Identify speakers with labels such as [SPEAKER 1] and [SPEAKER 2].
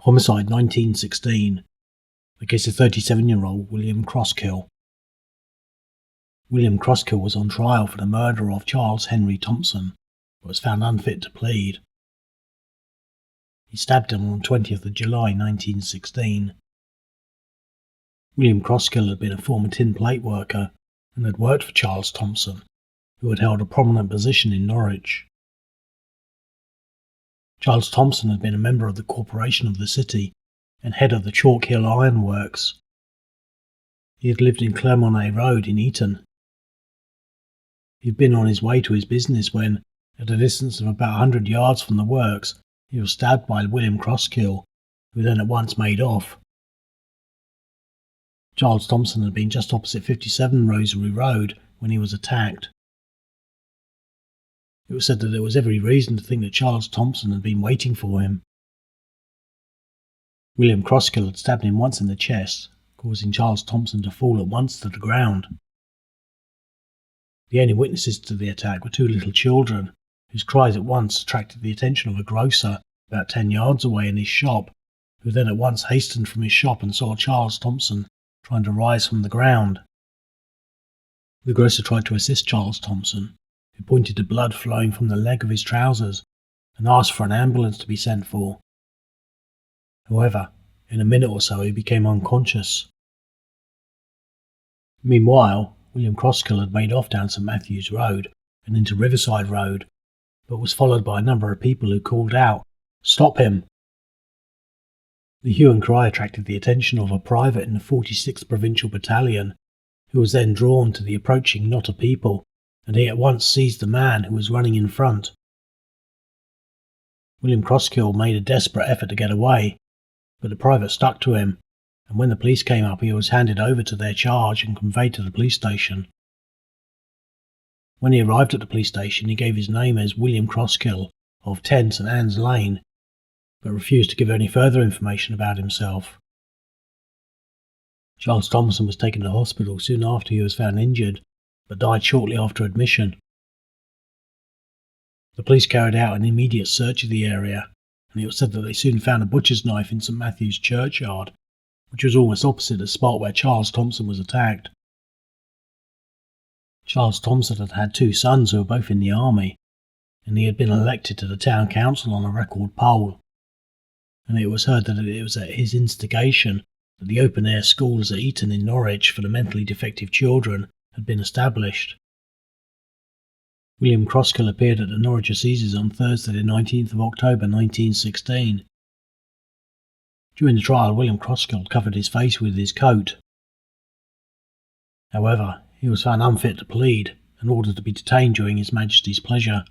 [SPEAKER 1] Homicide 1916. The case of 37-year-old William Crosskill. William Crosskill was on trial for the murder of Charles Henry Thompson, but was found unfit to plead. He stabbed him on the 20th of July 1916. William Crosskill had been a former tin plate worker and had worked for Charles Thompson, who had held a prominent position in Norwich. Charles Thompson had been a member of the corporation of the city and head of the Chalk Hill Iron Works. He had lived in Clermont Road in Eton. He had been on his way to his business when, at a distance of about 100 yards from the works, he was stabbed by William Crosskill, who then at once made off. Charles Thompson had been just opposite 57 Rosary Road when he was attacked. It was said that there was every reason to think that Charles Thompson had been waiting for him. William Crosskill had stabbed him once in the chest, causing Charles Thompson to fall at once to the ground. The only witnesses to the attack were two little children, whose cries at once attracted the attention of a grocer about 10 yards away in his shop, who then at once hastened from his shop and saw Charles Thompson trying to rise from the ground. The grocer tried to assist Charles Thompson, who pointed to blood flowing from the leg of his trousers and asked for an ambulance to be sent for. However, in a minute or so he became unconscious. Meanwhile, William Crosskill had made off down St Matthew's Road and into Riverside Road, but was followed by a number of people who called out, "Stop him!" The hue and cry attracted the attention of a private in the 46th Provincial Battalion, who was then drawn to the approaching knot of people, and he at once seized the man who was running in front. William Crosskill made a desperate effort to get away, but the private stuck to him, and when the police came up he was handed over to their charge and conveyed to the police station. When he arrived at the police station he gave his name as William Crosskill of 10 St Anne's Lane, but refused to give any further information about himself. Charles Thompson was taken to hospital soon after he was found injured, but died shortly after admission. The police carried out an immediate search of the area, and it was said that they soon found a butcher's knife in St Matthew's churchyard, which was almost opposite the spot where Charles Thompson was attacked. Charles Thompson had had two sons who were both in the army, and he had been elected to the town council on a record poll, and it was heard that it was at his instigation that the open-air schools at Eton in Norwich for the mentally defective children had been established. William Crosskill appeared at the Norwich Assizes on Thursday the 19th of October 1916. During the trial, William Crosskill covered his face with his coat. However, he was found unfit to plead and ordered to be detained during His Majesty's pleasure.